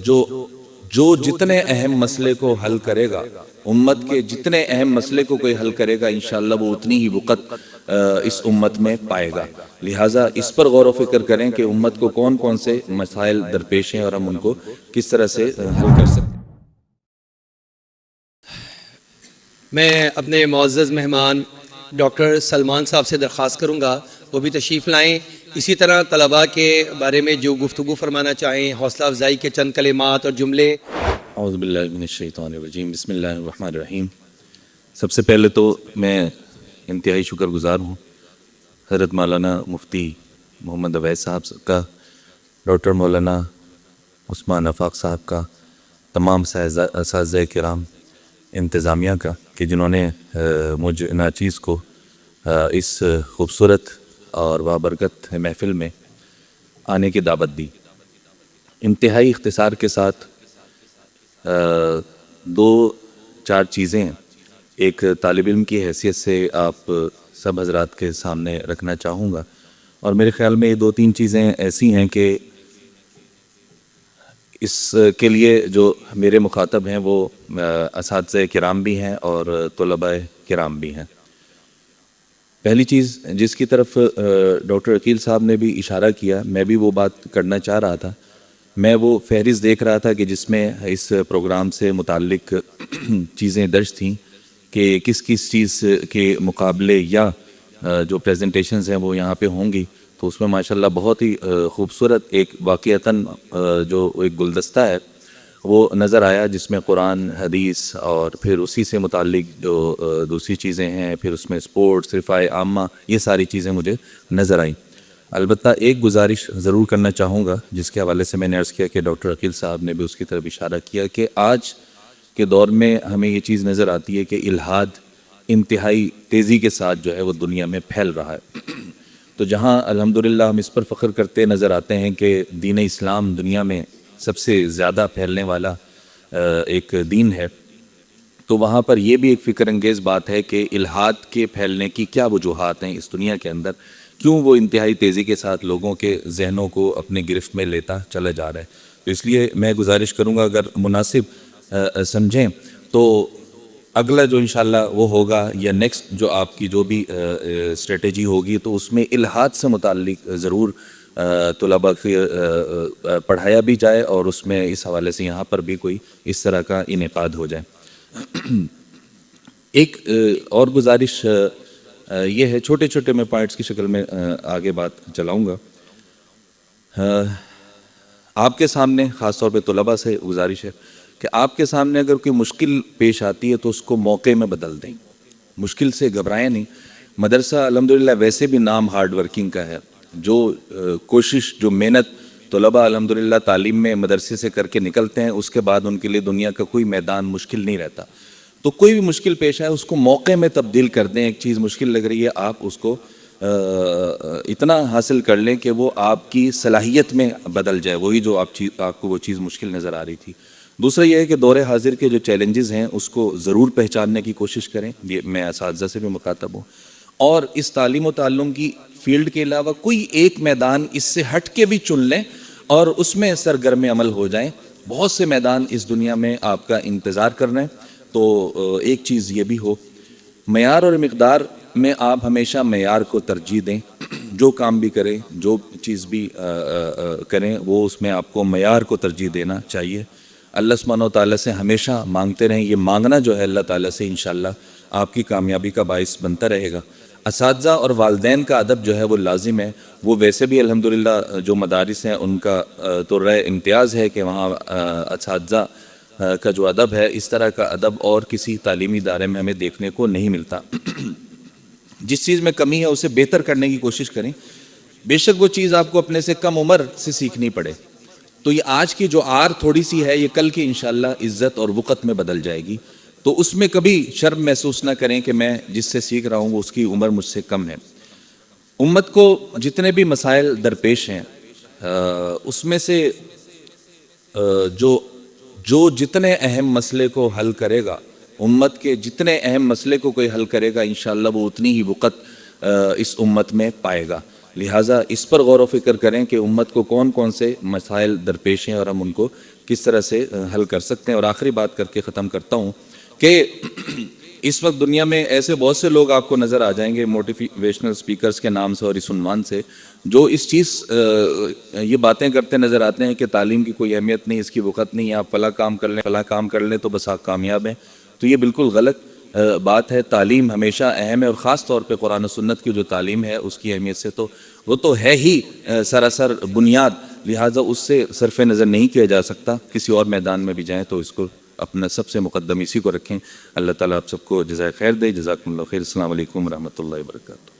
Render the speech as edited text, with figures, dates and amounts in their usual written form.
جو جتنے اہم مسئلے کو حل کرے گا، امت کے جتنے اہم مسئلے کو کوئی حل کرے گا، انشاءاللہ وہ اتنی ہی وقت اس امت میں پائے گا۔ لہٰذا اس پر غور و فکر کریں کہ امت کو کون کون سے مسائل درپیش ہیں اور ہم ان کو کس طرح سے حل کر سکتے ہیں۔ میں اپنے معزز مہمان ڈاکٹر سلمان صاحب سے درخواست کروں گا وہ بھی تشریف لائیں، اسی طرح طلباء کے بارے میں جو گفتگو فرمانا چاہیں، حوصلہ افزائی کے چند کلمات اور جملے۔ اعوذ باللہ من الشیطان الرجیم، بسم اللہ الرحمن الرحیم۔ سب سے پہلے تو میں انتہائی شکر گزار ہوں حضرت مولانا مفتی محمد اویس صاحب کا، ڈاکٹر مولانا عثمان آفاق صاحب کا، تمام اساتذہ کرام انتظامیہ کا کہ جنہوں نے مجھ ناچیز کو اس خوبصورت اور بابرکت محفل میں آنے کی دعوت دی۔ انتہائی اختصار کے ساتھ دو چار چیزیں ایک طالب علم کی حیثیت سے آپ سب حضرات کے سامنے رکھنا چاہوں گا، اور میرے خیال میں یہ دو تین چیزیں ایسی ہیں کہ اس کے لیے جو میرے مخاطب ہیں وہ اساتذہ کرام بھی ہیں اور طلباء کرام بھی ہیں۔ پہلی چیز جس کی طرف ڈاکٹر عقیل صاحب نے بھی اشارہ کیا، میں بھی وہ بات کرنا چاہ رہا تھا۔ میں وہ فہرست دیکھ رہا تھا کہ جس میں اس پروگرام سے متعلق چیزیں درج تھیں کہ کس کس چیز کے مقابلے یا جو پریزنٹیشنز ہیں وہ یہاں پہ ہوں گی، تو اس میں ماشاءاللہ بہت ہی خوبصورت ایک واقعتاً جو ایک گلدستہ ہے وہ نظر آیا، جس میں قرآن، حدیث اور پھر اسی سے متعلق جو دوسری چیزیں ہیں، پھر اس میں سپورٹس، رفاع عامہ، یہ ساری چیزیں مجھے نظر آئیں۔ البتہ ایک گزارش ضرور کرنا چاہوں گا جس کے حوالے سے میں نے عرض کیا کہ ڈاکٹر عقیل صاحب نے بھی اس کی طرف اشارہ کیا کہ آج کے دور میں ہمیں یہ چیز نظر آتی ہے کہ الحاد انتہائی تیزی کے ساتھ جو ہے وہ دنیا میں پھیل رہا ہے۔ تو جہاں الحمدللہ ہم اس پر فخر کرتے نظر آتے ہیں کہ دین اسلام دنیا میں سب سے زیادہ پھیلنے والا ایک دین ہے، تو وہاں پر یہ بھی ایک فکر انگیز بات ہے کہ الحاد کے پھیلنے کی کیا وجوہات ہیں اس دنیا کے اندر، کیوں وہ انتہائی تیزی کے ساتھ لوگوں کے ذہنوں کو اپنے گرفت میں لیتا چلا جا رہا ہے۔ تو اس لیے میں گزارش کروں گا اگر مناسب سمجھیں تو اگلا جو انشاءاللہ وہ ہوگا یا نیکسٹ جو آپ کی جو بھی اسٹریٹجی ہوگی تو اس میں الحاد سے متعلق ضرور طلباء کی پڑھایا بھی جائے اور اس میں اس حوالے سے یہاں پر بھی کوئی اس طرح کا انعقاد ہو جائے۔ ایک اور گزارش یہ ہے، چھوٹے چھوٹے میں پوائنٹس کی شکل میں آگے بات چلاؤں گا۔ آپ کے سامنے خاص طور پہ طلباء سے گزارش ہے کہ آپ کے سامنے اگر کوئی مشکل پیش آتی ہے تو اس کو موقع میں بدل دیں، مشکل سے گھبرائیں نہیں۔ مدرسہ الحمدللہ ویسے بھی نام ہارڈ ورکنگ کا ہے، جو کوشش، جو محنت طلباء الحمدللہ تعلیم میں مدرسے سے کر کے نکلتے ہیں، اس کے بعد ان کے لیے دنیا کا کوئی میدان مشکل نہیں رہتا۔ تو کوئی بھی مشکل پیش آئے اس کو موقع میں تبدیل کر دیں۔ ایک چیز مشکل لگ رہی ہے، آپ اس کو اتنا حاصل کر لیں کہ وہ آپ کی صلاحیت میں بدل جائے، وہی جو آپ کو وہ چیز مشکل نظر آ رہی تھی۔ دوسرا یہ ہے کہ دور حاضر کے جو چیلنجز ہیں اس کو ضرور پہچاننے کی کوشش کریں، یہ میں اساتذہ سے بھی مخاطب ہوں، اور اس تعلیم و تعلم کی فیلڈ کے علاوہ کوئی ایک میدان اس سے ہٹ کے بھی چن لیں اور اس میں سرگرم عمل ہو جائیں۔ بہت سے میدان اس دنیا میں آپ کا انتظار کر رہے ہیں، تو ایک چیز یہ بھی ہو، معیار اور مقدار میں آپ ہمیشہ معیار کو ترجیح دیں۔ جو کام بھی کریں، جو چیز بھی کریں، وہ اس میں آپ کو معیار کو ترجیح دینا چاہیے۔ اللہ سبحانہ و تعالیٰ سے ہمیشہ مانگتے رہیں، یہ مانگنا جو ہے اللہ تعالیٰ سے انشاءاللہ آپ کی کامیابی کا باعث بنتا رہے گا۔ اساتذہ اور والدین کا ادب جو ہے وہ لازم ہے، وہ ویسے بھی الحمدللہ جو مدارس ہیں ان کا تو رائے امتیاز ہے کہ وہاں اساتذہ کا جو ادب ہے، اس طرح کا ادب اور کسی تعلیمی ادارے میں ہمیں دیکھنے کو نہیں ملتا۔ جس چیز میں کمی ہے اسے بہتر کرنے کی کوشش کریں، بے شک وہ چیز آپ کو اپنے سے کم عمر سے سیکھنی پڑے، تو یہ آج کی جو آر تھوڑی سی ہے یہ کل کی انشاءاللہ عزت اور وقت میں بدل جائے گی۔ تو اس میں کبھی شرم محسوس نہ کریں کہ میں جس سے سیکھ رہا ہوں وہ اس کی عمر مجھ سے کم ہے۔ امت کو جتنے بھی مسائل درپیش ہیں اس میں سے جو جتنے اہم مسئلے کو حل کرے گا، امت کے جتنے اہم مسئلے کو کوئی حل کرے گا، انشاءاللہ وہ اتنی ہی وقت اس امت میں پائے گا۔ لہٰذا اس پر غور و فکر کریں کہ امت کو کون کون سے مسائل درپیش ہیں اور ہم ان کو کس طرح سے حل کر سکتے ہیں. اور آخری بات کر کے ختم کرتا ہوں کہ اس وقت دنیا میں ایسے بہت سے لوگ آپ کو نظر آ جائیں گے موٹیویشنل سپیکرز کے نام سے اور اس عنوان سے، جو اس چیز یہ باتیں کرتے نظر آتے ہیں کہ تعلیم کی کوئی اہمیت نہیں، اس کی وقت نہیں ہے، آپ فلاں کام کر لیں فلاں کام کر لیں تو بس آپ کامیاب ہیں. تو یہ بالکل غلط بات ہے. تعلیم ہمیشہ اہم ہے، اور خاص طور پہ قرآن و سنت کی جو تعلیم ہے اس کی اہمیت سے تو وہ تو ہے ہی سراسر بنیاد، لہٰذا اس سے صرف نظر نہیں کیا جا سکتا. کسی اور میدان میں بھی جائیں تو اس کو اپنا سب سے مقدم اسی کو رکھیں. اللہ تعالیٰ آپ سب کو جزائے خیر دے. جزاکم اللہ خیر. السلام علیکم ورحمۃ اللہ وبرکاتہ.